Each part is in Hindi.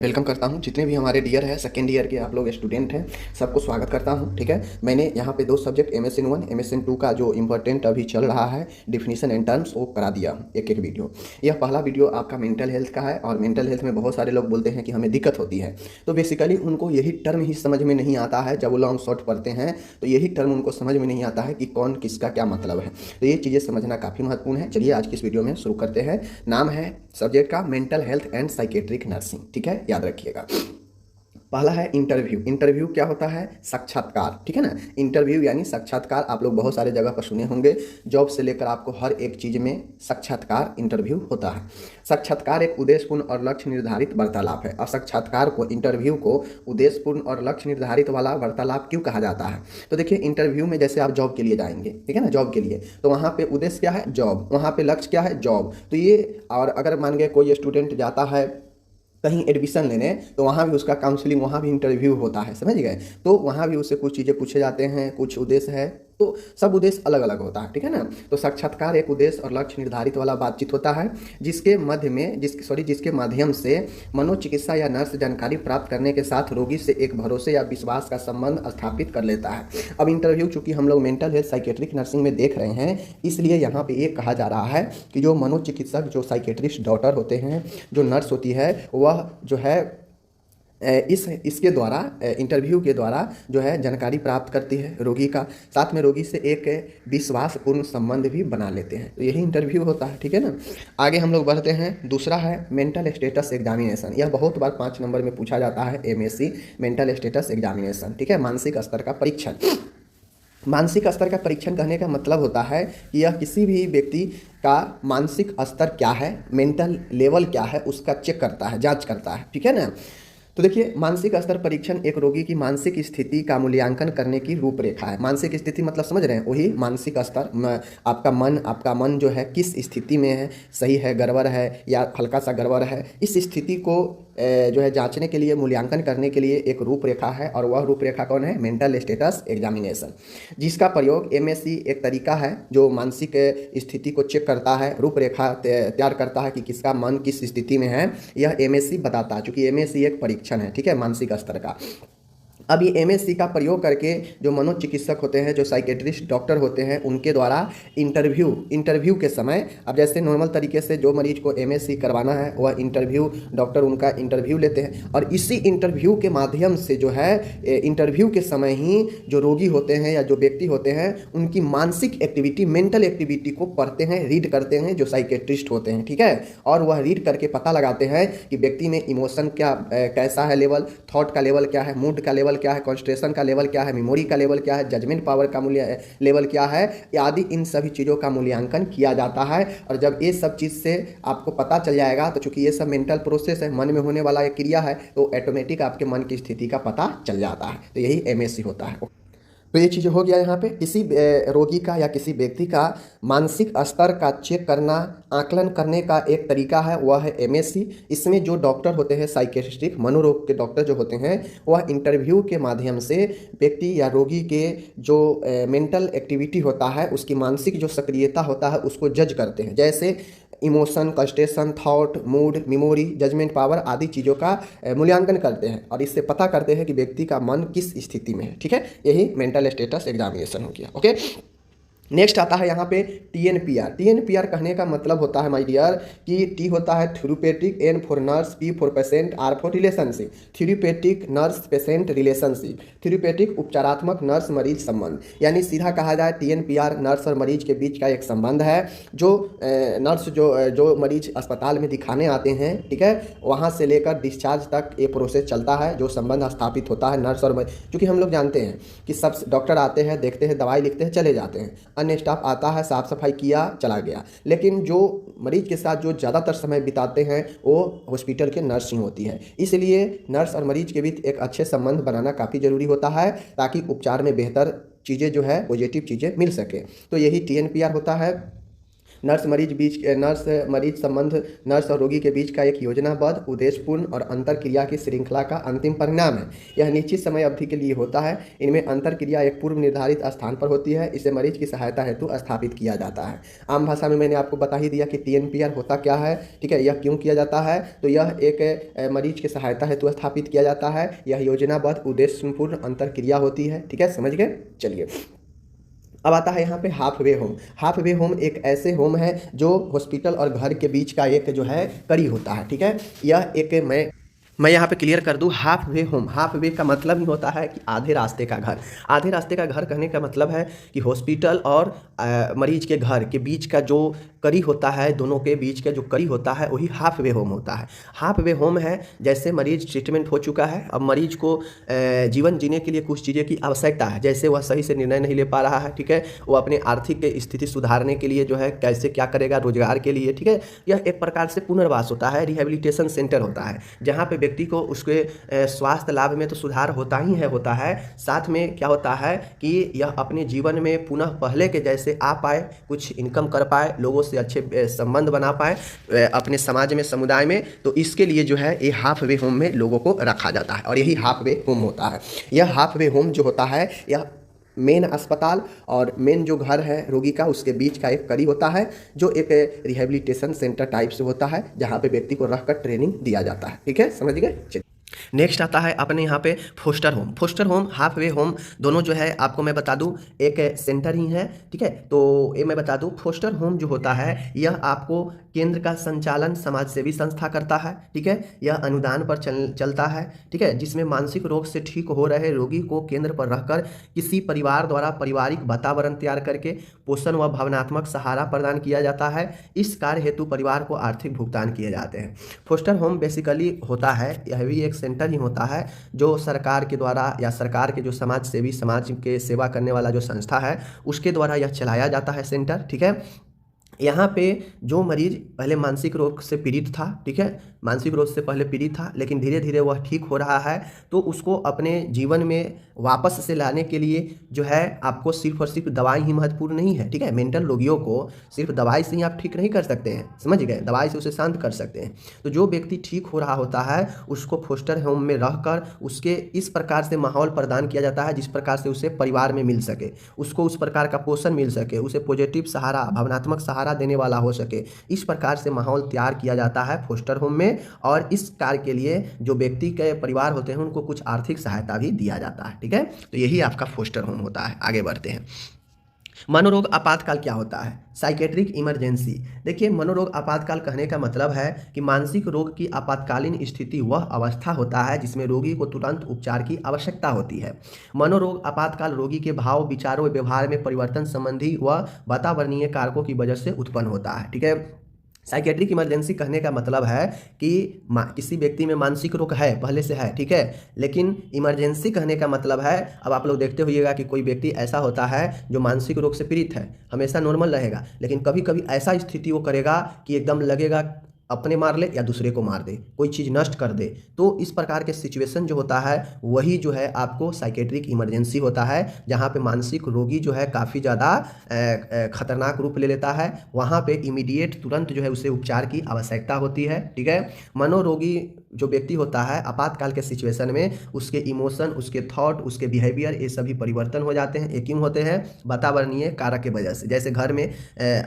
वेलकम करता हूं जितने भी हमारे डियर है सेकेंड ईयर के आप लोग स्टूडेंट हैं सबको स्वागत करता हूं। ठीक है, मैंने यहां पे दो सब्जेक्ट MSN 1 MSN 2 का जो इंपॉर्टेंट अभी चल रहा है डिफिनीशन एंड टर्म्स वो करा दिया एक एक वीडियो। यह पहला वीडियो आपका मेंटल हेल्थ का है और मेंटल हेल्थ में बहुत सारे लोग बोलते हैं कि हमें दिक्कत होती है, तो बेसिकली उनको यही टर्म ही समझ में नहीं आता है। जब वो लॉन्ग शॉर्ट पढ़ते हैं तो यही टर्म उनको समझ में नहीं आता है कि कौन किसका क्या मतलब है। तो ये चीज़ें समझना काफ़ी महत्वपूर्ण है। चलिए आज की इस वीडियो में शुरू करते हैं। नाम है सब्जेक्ट का mental health and psychiatric nursing. ठीक है, याद रखिएगा। पहला है इंटरव्यू। इंटरव्यू क्या होता है? साक्षात्कार। ठीक है ना, इंटरव्यू यानी साक्षात्कार आप लोग बहुत सारे जगह पर सुने होंगे। जॉब से लेकर आपको हर एक चीज़ में साक्षात्कार इंटरव्यू होता है। साक्षात्कार एक उद्देश्यपूर्ण और लक्ष्य निर्धारित वार्तालाप है। और साक्षात्कार को, इंटरव्यू को उद्देश्यपूर्ण और लक्ष्य निर्धारित वाला वार्तालाप क्यों कहा जाता है? तो देखिए, इंटरव्यू में जैसे आप जॉब के लिए जाएंगे, ठीक है ना, जॉब के लिए, तो वहाँ पे उद्देश्य क्या है? जॉब। वहाँ पे लक्ष्य क्या है? जॉब। तो ये, और अगर मान गए कोई स्टूडेंट जाता है कहीं एडमिशन लेने, तो वहाँ भी उसका काउंसलिंग, वहाँ भी इंटरव्यू होता है, समझ गए? तो वहाँ भी उससे कुछ चीज़ें पूछे जाते हैं, कुछ उद्देश्य है, तो सब उद्देश्य अलग अलग होता है। ठीक है ना, तो साक्षात्कार एक उद्देश्य और लक्ष्य निर्धारित वाला बातचीत होता है जिसके मध्य में जिसके माध्यम से मनोचिकित्सा या नर्स जानकारी प्राप्त करने के साथ रोगी से एक भरोसे या विश्वास का संबंध स्थापित कर लेता है। अब इंटरव्यू चूंकि हम लोग मेंटल हेल्थ साइकेट्रिक नर्सिंग में देख रहे हैं, इसलिए यहाँ पे ये कहा जा रहा है कि जो मनोचिकित्सक, जो साइकेट्रिस्ट डॉक्टर होते हैं, जो नर्स होती है, वह जो है इसके द्वारा, इंटरव्यू के द्वारा जो है जानकारी प्राप्त करती है रोगी का, साथ में रोगी से एक विश्वासपूर्ण संबंध भी बना लेते हैं। तो यही इंटरव्यू होता है। ठीक है ना, आगे हम लोग बढ़ते हैं। दूसरा है मेंटल स्टेटस एग्जामिनेशन। यह बहुत बार 5 नंबर में पूछा जाता है, MSc मेंटल स्टेटस एग्जामिनेशन। ठीक है, मानसिक स्तर का परीक्षण। मानसिक स्तर का परीक्षण कहने का मतलब होता है कि यह किसी भी व्यक्ति का मानसिक स्तर क्या है, मेंटल लेवल क्या है, उसका चेक करता है, जांच करता है। ठीक है ना, तो देखिए, मानसिक स्तर परीक्षण एक रोगी की मानसिक स्थिति का मूल्यांकन करने की रूपरेखा है। मानसिक स्थिति मतलब समझ रहे हैं, वही मानसिक स्तर, आपका मन जो है किस स्थिति में है, सही है, गड़बड़ है या हल्का सा गड़बड़ है, इस स्थिति को जो है जांचने के लिए, मूल्यांकन करने के लिए एक रूपरेखा है। और वह रूपरेखा कौन है? मेंटल स्टेटस एग्जामिनेशन, जिसका प्रयोग MSc एक तरीका है जो मानसिक स्थिति को चेक करता है, रूपरेखा तैयार करता है कि किसका मन किस स्थिति में है। यह MSc बताता है, चूंकि MSc एक परीक्षण है, ठीक है, मानसिक स्तर का। अब ये MSc का प्रयोग करके जो मनोचिकित्सक होते हैं, जो साइकेट्रिस्ट डॉक्टर होते हैं, उनके द्वारा इंटरव्यू के समय, अब जैसे नॉर्मल तरीके से जो मरीज को MSc करवाना है वह इंटरव्यू, डॉक्टर उनका इंटरव्यू लेते हैं, और इसी इंटरव्यू के माध्यम से जो है, इंटरव्यू के समय ही जो रोगी होते हैं या जो व्यक्ति होते हैं, उनकी मानसिक एक्टिविटी, मेंटल एक्टिविटी को पढ़ते हैं, रीड करते हैं जो साइकेट्रिस्ट होते हैं। ठीक है, और वह रीड करके पता लगाते हैं कि व्यक्ति में इमोशन क्या, कैसा है लेवल, थॉट का लेवल क्या है, मूड का लेवल क्या है, कॉन्सेंट्रेशन का लेवल क्या है, मेमोरी का लेवल क्या है, जजमेंट पावर का लेवल क्या है, आदि इन सभी चीज़ों का मूल्यांकन किया जाता है। और जब ये सब चीज़ से आपको पता चल जाएगा, तो चूंकि ये सब मेंटल प्रोसेस है, मन में होने वाला एक क्रिया है, तो ऑटोमेटिक आपके मन की स्थिति का पता चल जाता है। तो यही MSc होता है। तो ये चीज़ हो गया यहाँ पे। किसी रोगी का या किसी व्यक्ति का मानसिक स्तर का चेक करना, आकलन करने का एक तरीका है, वह है MSc। इसमें जो डॉक्टर होते हैं, साइकेट्रिस्ट मनोरोग के डॉक्टर जो होते हैं, वह इंटरव्यू के माध्यम से व्यक्ति या रोगी के जो मेंटल एक्टिविटी होता है, उसकी मानसिक जो सक्रियता होता है, उसको जज करते हैं। जैसे emotion, concentration, thought, mood, memory, judgement power आदि चीज़ों का मूल्यांकन करते हैं, और इससे पता करते हैं कि व्यक्ति का मन किस स्थिति में है। ठीक है, यही मेंटल स्टेटस एग्जामिनेशन हो गया। ओके, नेक्स्ट आता है यहाँ पे TNPR। TNPR कहने का मतलब होता है माय डियर कि T होता है therapeutic, N for nurse, P for patient, R for relationship. Therapeutic nurse patient relationship, therapeutic उपचारात्मक नर्स मरीज संबंध, यानी सीधा कहा जाए TNPR नर्स और मरीज के बीच का एक संबंध है। जो नर्स जो मरीज अस्पताल में दिखाने आते हैं, ठीक है, वहाँ से लेकर डिस्चार्ज तक ये प्रोसेस चलता है, जो संबंध स्थापित होता है नर्स और मरीज। क्योंकि हम लोग जानते हैं कि सब डॉक्टर आते हैं, देखते हैं, दवाई लिखते हैं, चले जाते हैं, अन्य स्टाफ आता है, साफ सफाई किया, चला गया। लेकिन जो मरीज के साथ जो ज़्यादातर समय बिताते हैं वो हॉस्पिटल के नर्स ही होती है। इसलिए नर्स और मरीज के बीच एक अच्छे संबंध बनाना काफ़ी ज़रूरी होता है, ताकि उपचार में बेहतर चीज़ें जो है, पॉजिटिव चीज़ें मिल सके। तो यही TNPR होता है। नर्स मरीज संबंध नर्स और रोगी के बीच का एक योजनाबद्ध, उद्देश्यपूर्ण और अंतरक्रिया की श्रृंखला का अंतिम परिणाम है। यह निश्चित समय अवधि के लिए होता है। इनमें अंतरक्रिया एक पूर्व निर्धारित स्थान पर होती है। इसे मरीज की सहायता हेतु स्थापित किया जाता है। आम भाषा में मैंने आपको बता ही दिया कि TNPR होता क्या है, ठीक है, यह क्यों किया जाता है। तो यह एक मरीज की सहायता हेतु स्थापित किया जाता है। यह योजनाबद्ध, उद्देश्यपूर्ण अंतरक्रिया होती है, ठीक है, समझ गए। चलिए, अब आता है यहाँ पे half way home. Halfway home एक ऐसे होम है जो हॉस्पिटल और घर के बीच का एक जो है कड़ी होता है, ठीक है। यह एक मैं यहाँ पे क्लियर कर दूँ, half way home, half way का मतलब ही होता है कि आधे रास्ते का घर। आधे रास्ते का घर कहने का मतलब है कि हॉस्पिटल और मरीज के घर के बीच का जो कड़ी होता है, दोनों के बीच का जो कड़ी होता है, वही हाफ वे होम होता है। हाफ वे होम है जैसे मरीज ट्रीटमेंट हो चुका है, अब मरीज को जीवन जीने के लिए कुछ चीज़ें की आवश्यकता है, जैसे वह सही से निर्णय नहीं ले पा रहा है, ठीक है, वो अपने आर्थिक स्थिति सुधारने के लिए जो है कैसे क्या करेगा रोजगार के लिए, ठीक है। यह एक प्रकार से पुनर्वास होता है, रिहेबिलिटेशन सेंटर होता है, जहाँ पे व्यक्ति को उसके स्वास्थ्य लाभ में तो सुधार होता है, साथ में क्या होता है कि यह अपने जीवन में पुनः पहले के जैसे आ पाए, कुछ इनकम कर पाए, लोगों से अच्छे संबंध बना पाए अपने समाज में, समुदाय में। तो इसके लिए जो है ये हाफ वे होम में लोगों को रखा जाता है और यही हाफ वे होम होता है। यह हाफ वे होम जो होता है, यह मेन अस्पताल और मेन जो घर है रोगी का, उसके बीच का एक कड़ी होता है, जो एक रिहेबिलिटेशन सेंटर टाइप से होता है, जहाँ पे व्यक्ति को रखकर ट्रेनिंग दिया जाता है, ठीक है, समझ गए। नेक्स्ट आता है अपने यहाँ पे foster home. Foster home, halfway home, दोनों जो है आपको मैं बता दूं एक सेंटर ही है, ठीक है। तो ये मैं बता दूं, फोस्टर होम जो होता है यह आपको केंद्र का संचालन समाज सेवी संस्था करता है, ठीक है। यह अनुदान पर चलता है, ठीक है, जिसमें मानसिक रोग से ठीक हो रहे रोगी को केंद्र पर रखकर किसी परिवार द्वारा पारिवारिक वातावरण तैयार करके पोषण व भावनात्मक सहारा प्रदान किया जाता है। इस कार्य हेतु परिवार को आर्थिक भुगतान किए जाते हैं। फोस्टर होम बेसिकली होता है, यह भी एक सेंटर ही होता है जो सरकार के द्वारा या सरकार के जो समाज सेवी, समाज के सेवा करने वाला जो संस्था है उसके द्वारा यह चलाया जाता है सेंटर, ठीक है। यहाँ पे जो मरीज पहले मानसिक रोग से पीड़ित था, ठीक है, मानसिक रोग से पहले पीड़ित था, लेकिन धीरे धीरे वह ठीक हो रहा है, तो उसको अपने जीवन में वापस से लाने के लिए जो है आपको सिर्फ और सिर्फ दवाई ही महत्वपूर्ण नहीं है, ठीक है। मेंटल रोगियों को सिर्फ दवाई से ही आप ठीक नहीं कर सकते हैं, समझ गए, दवाई से उसे शांत कर सकते हैं। तो जो व्यक्ति ठीक हो रहा होता है उसको फोस्टर होम में रहकर उसके इस प्रकार से माहौल प्रदान किया जाता है जिस प्रकार से उसे परिवार में मिल सके, उसको उस प्रकार का पोषण मिल सके, उसे पॉजिटिव सहारा, भावनात्मक सहारा देने वाला हो सके। इस प्रकार से माहौल तैयार किया जाता है फोस्टर होम में, और इस कार्य के लिए जो व्यक्ति के परिवार होते हैं उनको कुछ आर्थिक सहायता भी दिया जाता है, ठीक है। तो यही आपका फोस्टर होम होता है। आगे बढ़ते हैं। मनोरोग आपातकाल क्या होता है? Psychiatric emergency. देखिए, मनोरोग आपातकाल कहने का मतलब है कि मानसिक रोग की आपातकालीन स्थिति वह अवस्था होता है जिसमें रोगी को तुरंत उपचार की आवश्यकता होती है। मनोरोग आपातकाल रोगी के भाव, विचारों व व्यवहार में परिवर्तन संबंधी व वातावरणीय कारकों की वजह से उत्पन्न होता है, ठीक है। साइकेट्रिक इमरजेंसी कहने का मतलब है कि किसी व्यक्ति में मानसिक रोग है, पहले से है, ठीक है, लेकिन इमरजेंसी कहने का मतलब है, अब आप लोग देखते होइएगा कि कोई व्यक्ति ऐसा होता है जो मानसिक रोग से पीड़ित है, हमेशा नॉर्मल रहेगा, लेकिन कभी कभी ऐसा स्थिति वो करेगा कि एकदम लगेगा अपने मार ले या दूसरे को मार दे, कोई चीज़ नष्ट कर दे। तो इस प्रकार के सिचुएशन जो होता है वही जो है आपको साइकेट्रिक इमरजेंसी होता है, जहाँ पे मानसिक रोगी जो है काफ़ी ज़्यादा खतरनाक रूप ले लेता है। वहाँ पे इमीडिएट तुरंत जो है उसे उपचार की आवश्यकता होती है, ठीक है। मनोरोगी जो व्यक्ति होता है आपातकाल के सिचुएशन में उसके इमोशन, उसके थॉट, उसके बिहेवियर, ये सभी परिवर्तन हो जाते हैं। ये क्यों होते हैं? वातावरणीय कारक की वजह से। जैसे घर में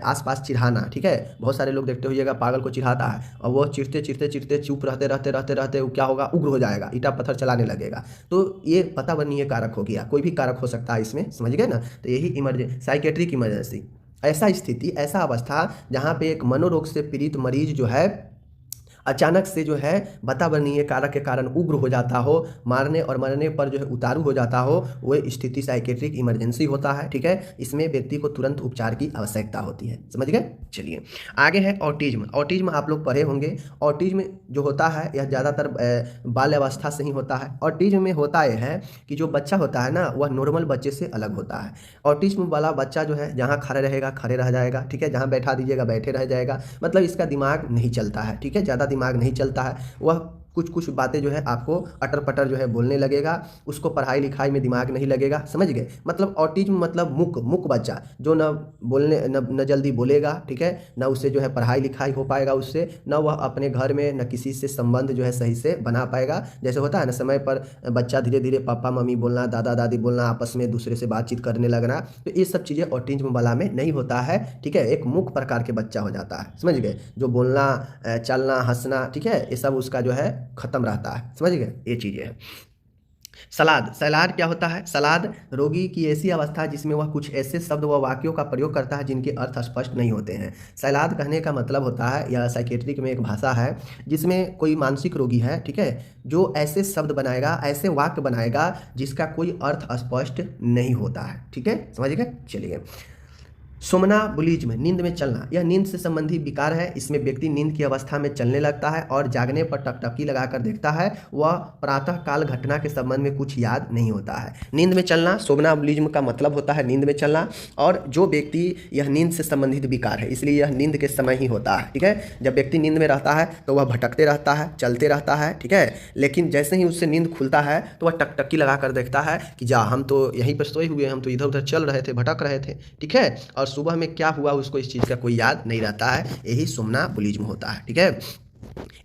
आसपास चिढ़ाना, ठीक है, बहुत सारे लोग देखते होइएगा पागल को चिढ़ाता है और वो चिढ़ते चिढ़ते चिढ़ते चुप रहते वो क्या होगा, उग्र हो जाएगा, ईटा पत्थर चलाने लगेगा। तो ये वातावरणीय कारक हो गया, कोई भी कारक हो सकता है इसमें, समझ गए ना। तो यही साइकेट्रिक इमरजेंसी, ऐसा स्थिति, ऐसा अवस्था जहाँ पे एक मनोरोग से पीड़ित मरीज जो है अचानक से जो है वातावरणीय कारक के कारण उग्र हो जाता हो, मारने और मरने पर जो है उतारू हो जाता हो, वह स्थिति साइकेट्रिक इमरजेंसी होता है, ठीक है। इसमें व्यक्ति को तुरंत उपचार की आवश्यकता होती है, समझ गए। चलिए आगे है ऑटिज्म। ऑटिज्म आप लोग पढ़े होंगे। ऑटिज्म जो होता है यह ज़्यादातर बाल्यावस्था से ही होता है। ऑटिज्म में होता यह है कि जो बच्चा होता है ना वह नॉर्मल बच्चे से अलग होता है। ऑटिज्म वाला बच्चा जो है जहाँ खड़े रहेगा खड़े रह जाएगा, ठीक है, जहाँ बैठा दीजिएगा बैठे रह जाएगा, मतलब इसका दिमाग नहीं चलता है, ठीक है, ज़्यादा दिमाग नहीं चलता है, वह कुछ कुछ बातें जो है आपको अटर पटर जो है बोलने लगेगा, उसको पढ़ाई लिखाई में दिमाग नहीं लगेगा, समझ गए। मतलब ऑटिज्म मतलब मूक बच्चा, जो न बोलने न जल्दी बोलेगा, ठीक है, न उससे जो है पढ़ाई लिखाई हो पाएगा, उससे न वह अपने घर में न किसी से संबंध जो है सही से बना पाएगा। जैसे होता है ना समय पर बच्चा धीरे धीरे पापा मम्मी बोलना, दादा दादी बोलना, आपस में दूसरे से बातचीत करने लगना, तो ये सब चीज़ें ऑटिज्म वाला में नहीं होता है, ठीक है। एक मूक प्रकार के बच्चा हो जाता है, समझ गए। जो बोलना, चलना, हंसना, ठीक है, ये सब उसका जो है खत्म रहता है, समझ गए। ये चीज़ें हैं। सलाद क्या होता है? सलाद रोगी की ऐसी अवस्था जिसमें वह कुछ ऐसे शब्द व वाक्यों का प्रयोग करता है जिनके अर्थ स्पष्ट नहीं होते हैं। सलाद कहने का मतलब होता है, या साइकेट्रिक में एक भाषा है जिसमें कोई मानसिक रोगी है, ठीक है, जो ऐसे शब्द बनाएगा, ऐसे वाक्य बनाएगा जिसका कोई अर्थ स्पष्ट नहीं होता है, ठीक है, समझ गए। चलिए, सोमनाबुलिज्म, नींद में चलना, यह नींद से संबंधित विकार है। इसमें व्यक्ति नींद की अवस्था में चलने लगता है और जागने पर टकटकी लगाकर देखता है। वह प्रातः काल घटना के संबंध में कुछ याद नहीं होता है। नींद में चलना, सोमनाबुलिज्म का मतलब होता है नींद में चलना। और जो व्यक्ति, यह नींद से संबंधित विकार है, इसलिए यह नींद के समय ही होता है, ठीक है। जब व्यक्ति नींद में रहता है तो वह भटकते रहता है, चलते रहता है, ठीक है, लेकिन जैसे ही उससे नींद खुलता है तो वह टकटकी लगाकर देखता है कि जा, हम तो यहीं पर सोए हुए, हम तो इधर उधर चल रहे थे, भटक रहे थे, ठीक है, और सुबह में क्या हुआ उसको इस चीज़ का कोई याद नहीं रहता है। यही सोमनाबुलिज्म होता है, ठीक है।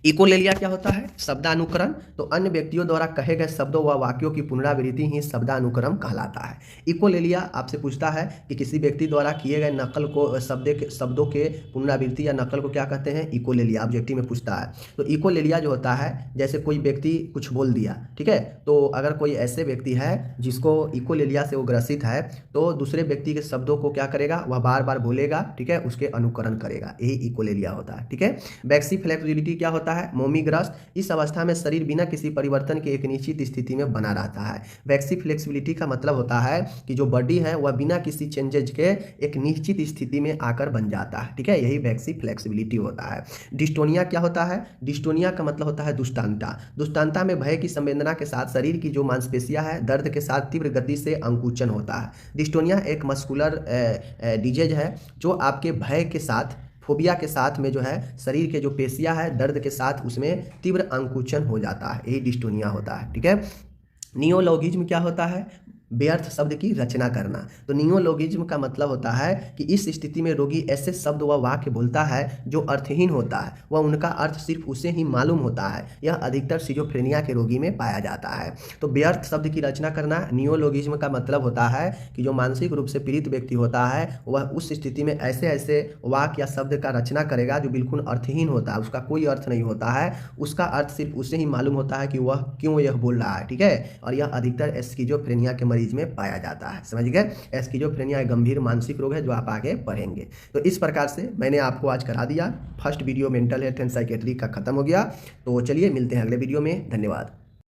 इकोलेलिया क्या होता है? शब्दानुकरण, तो अन्य व्यक्तियों द्वारा कहे गए शब्दों व वाक्यों की पुनरावृत्ति ही शब्दानुक्रम कहलाता है। इकोलेलिया आपसे पूछता है कि किसी व्यक्ति द्वारा किए गए नकल को, शब्दों के पुनरावृत्ति या नकल को क्या कहते हैं? इकोलेलिया ऑब्जेक्टिव में पूछता है। तो इकोलेलिया जो होता है, जैसे कोई व्यक्ति कुछ बोल दिया, ठीक है, तो अगर कोई ऐसे व्यक्ति है जिसको इकोलेलिया से वो ग्रसित है, तो दूसरे व्यक्ति के शब्दों को क्या करेगा? वह बार बार बोलेगा, ठीक है, उसके अनुकरण करेगा, यही इकोलेलिया होता है, ठीक है। बैक्सी फ्लेक्सिबिलिटी क्या होता है? मोमीग्रस्त, इस अवस्था में शरीर बिना किसी परिवर्तन के एक निश्चित स्थिति में बना रहता है। वैक्सी फ्लेक्सिबिलिटी का मतलब होता है कि जो बॉडी है वह बिना किसी चेंजेज के एक निश्चित स्थिति में आकर बन जाता है, ठीक है, यही वैक्सी फ्लेक्सिबिलिटी होता है। डिस्टोनिया क्या होता है? डिस्टोनिया का मतलब होता है दुष्टांता। दुष्टांता में भय की संवेदना के साथ शरीर की जो मांसपेशियां है, दर्द के साथ तीव्र गति से अंकुचन होता है। डिस्टोनिया एक मस्कुलर डिजीज है जो आपके भय के साथ, फोबिया के साथ में जो है शरीर के जो पेशियां है, दर्द के साथ उसमें तीव्र अंकुचन हो जाता है, यही डिस्टोनिया होता है, ठीक है। नियोलॉगिज्म क्या होता है? व्यर्थ शब्द की रचना करना। तो नियोलॉगिज्म का मतलब होता है कि इस स्थिति में रोगी ऐसे शब्द व वाक्य बोलता है जो अर्थहीन होता है, वह उनका अर्थ सिर्फ उसे ही मालूम होता है। यह अधिकतर सिजोफ्रेनिया के रोगी में पाया जाता है। तो व्यर्थ शब्द की रचना करना, नियोलॉगिज्म का मतलब होता है कि जो मानसिक रूप से पीड़ित व्यक्ति होता है वह उस स्थिति में ऐसे ऐसे वाक्य या शब्द का रचना करेगा जो बिल्कुल अर्थहीन होता है, उसका कोई अर्थ नहीं होता है, उसका अर्थ सिर्फ उसे ही मालूम होता है कि वह क्यों यह बोल रहा है, ठीक है। और यह अधिकतर स्किज़ोफ्रेनिया के मरीज में पाया जाता है, समझ गए। स्किज़ोफ्रेनिया एक गंभीर मानसिक रोग है जो आप आगे पढ़ेंगे। तो इस प्रकार से मैंने आपको आज करा दिया। First video mental health and psychiatry का खत्म हो गया। तो चलिए मिलते हैं अगले वीडियो में, धन्यवाद।